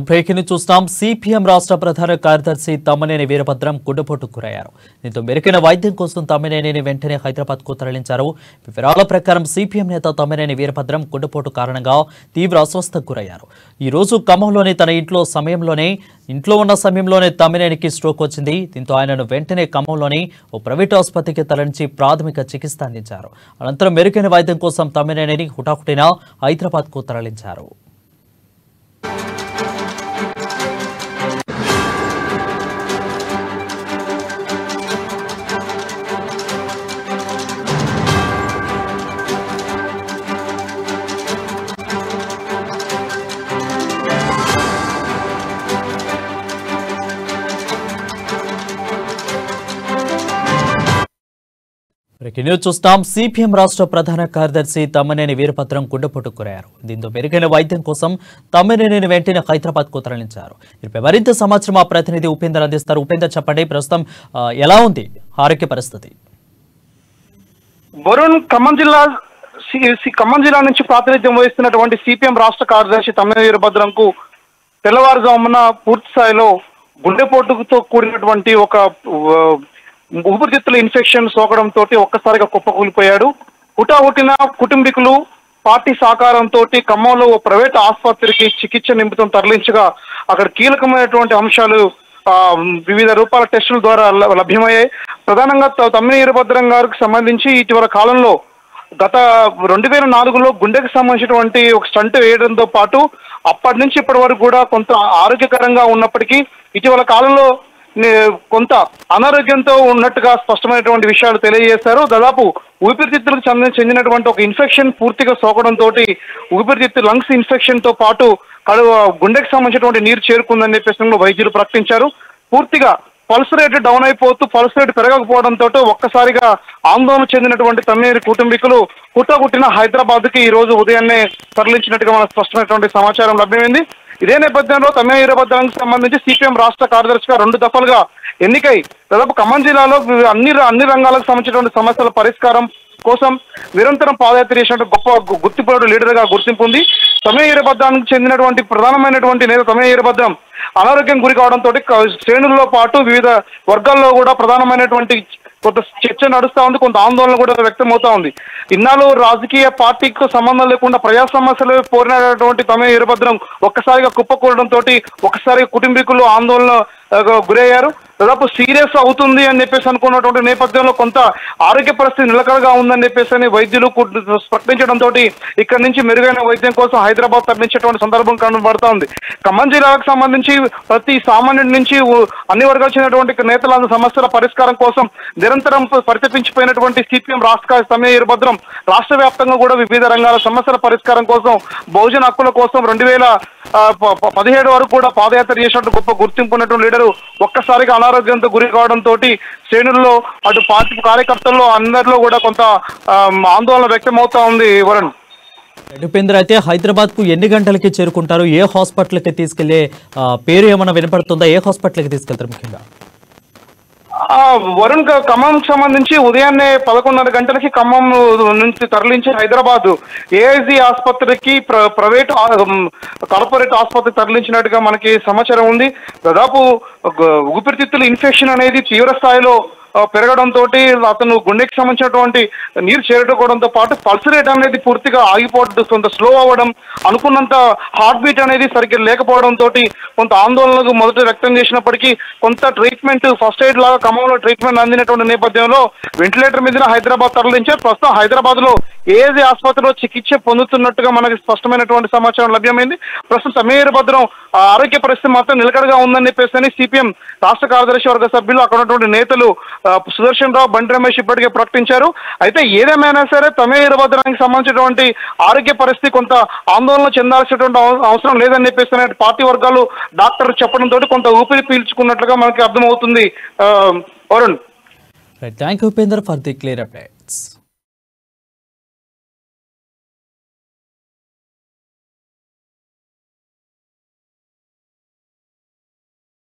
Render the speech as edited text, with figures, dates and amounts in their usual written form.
Breaking చూస్తాం. CPM రాష్ట్ర ప్రధాన కార్యదర్శి తమ్మినేని వీరభద్రం గుండెపోటుకు గురయ్యారు. దీంతో మెరుగైన వైద్యం కోసం తమ్మినేనిని వెంటనే హైదరాబాద్ కు తరలించారు. వివరాల ప్రకారం సిపిఎం నేత తమ్మినేని వీరభద్రం గుండెపోటు కారణంగా తీవ్ర అస్వస్థతకు గురయ్యారు. ఈ రోజు ఖమ్మంలోని తన ఇంట్లో ఉన్న సమయంలోనే తమ్మినేనికి స్ట్రోక్ వచ్చింది. దీంతో ఆయనను వెంటనే ఖమ్మంలోని ఓ ప్రైవేట్ ఆసుపత్రికి తరలించి ప్రాథమిక చికిత్స అందించారు. అనంతరం మెరుగైన వైద్యం కోసం తమ్మినేనిని హుటాహుటిన హైదరాబాద్ కు తరలించారు. చూస్తాం. సిపిఎం రాష్ట్ర ప్రధాన కార్యదర్శి తమ్మినేని వీరభద్రం గుండెపోటుకు గురయ్యారు. దీంతో మెరుగైన వైద్యం కోసం తమ్మినేనిని వెంటనే హైదరాబాద్ కు తరలించారు. దీనిపై మరింత సమాచారం మా ప్రతినిధి ఉపేందర్ అందిస్తారు. ఉపేందర్, చెప్పండి, ప్రస్తుతం ఎలా ఉంది ఆరోగ్య పరిస్థితి? వరుణ్, ఖమ్మం జిల్లా నుంచి ప్రాతినిధ్యం వహిస్తున్నటువంటి సిపిఎం రాష్ట్ర కార్యదర్శి తమ్మినేని వీరభద్రంకు తెల్లవారుజామున పూర్తి స్థాయిలో గుండెపోటుతో కూడినటువంటి ఒక ఊపిరితిత్తుల ఇన్ఫెక్షన్ సోకడంతో ఒక్కసారిగా కుప్పకూలిపోయాడు. హుటాహుటిన కుటుంబీకులు పార్టీ సహకారంతో ఖమ్మంలో ఓ ప్రైవేట్ ఆసుపత్రికి చికిత్స నిమిత్తం తరలించగా అక్కడ కీలకమైనటువంటి అంశాలు వివిధ రూపాల టెస్టుల ద్వారా లభ్యమయ్యాయి. ప్రధానంగా తమ్మినేని వీరభద్రం గారికి సంబంధించి ఇటీవల కాలంలో గత 2004లో గుండెకు సంబంధించినటువంటి ఒక స్టంట్ వేయడంతో పాటు అప్పటి నుంచి ఇప్పటి వరకు కూడా కొంత ఆరోగ్యకరంగా ఉన్నప్పటికీ ఇటీవల కాలంలో కొంత అనారోగ్యంతో ఉన్నట్టుగా స్పష్టమైనటువంటి విషయాలు తెలియజేశారు. దాదాపు ఊపిరితిత్తులకు చెందినటువంటి ఒక ఇన్ఫెక్షన్ పూర్తిగా సోకడంతో ఊపిరితిత్తు లంగ్స్ ఇన్ఫెక్షన్ తో పాటు గుండెకు సంబంధించినటువంటి నీరు చేరుకుందని చెప్పేసి వైద్యులు ప్రకటించారు. పూర్తిగా పల్స్ రేట్ డౌన్ అయిపోతూ పల్స్ రేట్ పెరగకపోవడంతో ఒక్కసారిగా ఆందోళన చెందినటువంటి తమ్మినేని కుటుంబీకులు హుటాహుటిన హైదరాబాద్ కి ఈ రోజు ఉదయాన్నే తరలించినట్టుగా మనకు స్పష్టమైనటువంటి సమాచారం లభ్యమైంది. ఇదే నేపథ్యంలో తమ్మినేని వీరభద్రానికి సంబంధించి సిపిఎం రాష్ట్ర కార్యదర్శిగా 2 దఫలుగా ఎన్నికై దాదాపు ఖమ్మం జిల్లాలో అన్ని రంగాలకు సంబంధించినటువంటి సమస్యల పరిష్కారం కోసం నిరంతరం పాదయాత్ర చేసినటువంటి గొప్ప గుర్తింపు లీడర్ గా గుర్తింపు ఉంది. తమ్మినేని వీరభద్రానికి చెందినటువంటి ప్రధానమైనటువంటి నేత తమ్మినేని వీరభద్రం అనారోగ్యం గురి కావడంతో శ్రేణుల్లో పాటు వివిధ వర్గాల్లో కూడా ప్రధానమైనటువంటి కొంత చర్చ నడుస్తా ఉంది, కొంత ఆందోళన కూడా వ్యక్తమవుతా ఉంది. ఇన్నాళ్ళు రాజకీయ పార్టీకి సంబంధం లేకుండా ప్రజా సమస్యలు పోరినటువంటి తమ్మినేని వీరభద్రం ఒక్కసారిగా కుప్పకూడడంతో ఒక్కసారిగా కుటుంబీకులు ఆందోళన గురయ్యారు. దాదాపు సీరియస్ అవుతుంది అని చెప్పేసి అనుకున్నటువంటి నేపథ్యంలో కొంత ఆరోగ్య పరిస్థితి నిలకడగా ఉందని చెప్పేసి వైద్యులు ప్రకటించడంతో ఇక్కడి నుంచి మెరుగైన వైద్యం కోసం హైదరాబాద్ తరలించేటువంటి సందర్భం కనబడతా ఉంది. ఖమ్మం జిల్లాకు సంబంధించి ప్రతి సామాన్యుడి నుంచి అన్ని వర్గాలు చెందినటువంటి నేతల సమస్యల పరిష్కారం కోసం నిరంతరం పరితపించిపోయినటువంటి సిపిఎం రాష్ట్ర తమ్మినేని వీరభద్రం రాష్ట్ర వ్యాప్తంగా కూడా వివిధ రంగాల సమస్యల పరిష్కారం కోసం బహుజన హక్కుల కోసం 2017 వరకు కూడా పాదయాత్ర చేసినట్టు గొప్ప గుర్తింపు ఉన్నటువంటి లీడరు ఒక్కసారిగా అనారోగ్యంతో గురి కావడంతో శ్రేణుల్లో అటు పార్టీ కార్యకర్తల్లో అందరిలో కూడా కొంత ఆందోళన వ్యక్తమవుతా ఉంది. వరుణ్, ఉపేంద్ర, అయితే హైదరాబాద్ కు ఎన్ని గంటలకి చేరుకుంటారు? ఏ హాస్పిటల్కి తీసుకెళ్లే పేరు ఏమైనా వినపడుతుందా? ఏ హాస్పిటల్కి తీసుకెళ్తారు ముఖ్యంగా? వరుణ్, ఖమ్మం సంబంధించి ఉదయాన్నే 11:30 గంటలకి ఖమ్మం నుంచి తరలించి హైదరాబాద్ ఏఐజీ ఆసుపత్రికి ప్రైవేట్ కార్పొరేట్ ఆసుపత్రికి తరలించినట్టుగా మనకి సమాచారం ఉంది. దాదాపు ఊపిరితిత్తుల ఇన్ఫెక్షన్ అనేది తీవ్ర స్థాయిలో పెరగడంతో అతను గుండెకి సంబంధించినటువంటి నీరు చేరుకోవడంతో పాటు పల్స్ రేట్ అనేది పూర్తిగా ఆగిపోవడం, కొంత స్లో అవ్వడం, అనుకున్నంత హార్ట్ బీట్ అనేది సరిగ్గా లేకపోవడంతో కొంత ఆందోళనకు మొదట వ్యక్తం చేసినప్పటికీ కొంత ట్రీట్మెంట్ ఫస్ట్ ఎయిడ్ లాగా ఖమ్మంలో ట్రీట్మెంట్ అందినటువంటి నేపథ్యంలో వెంటిలేటర్ మీద హైదరాబాద్ తరలించారు. ప్రస్తుతం హైదరాబాద్ లో ఏఐజీ ఆసుపత్రిలో చికిత్స పొందుతున్నట్టుగా మనకి స్పష్టమైనటువంటి సమాచారం లభ్యమైంది. ప్రస్తుతం తమ్మినేని వీరభద్రం ఆరోగ్య పరిస్థితి మాత్రం నిలకడగా ఉందని చెప్పేసి సిపిఎం రాష్ట్ర కార్యదర్శి వర్గ సభ్యులు అక్కడ ఉన్నటువంటి నేతలు సుదర్శన్ రావు, బండి రమేష్ ఇప్పటికే ప్రకటించారు. అయితే ఏదేమైనా సరే తమ్మినేని వీరభద్రానికి సంబంధించినటువంటి ఆరోగ్య పరిస్థితి కొంత ఆందోళన చెందాల్సినటువంటి అవసరం లేదని చెప్పేసి పార్టీ వర్గాలు డాక్టర్ చెప్పడంతో కొంత ఊపిరి పీల్చుకున్నట్లుగా మనకి అర్థమవుతుంది. Varun, thank you Upender for the clear update.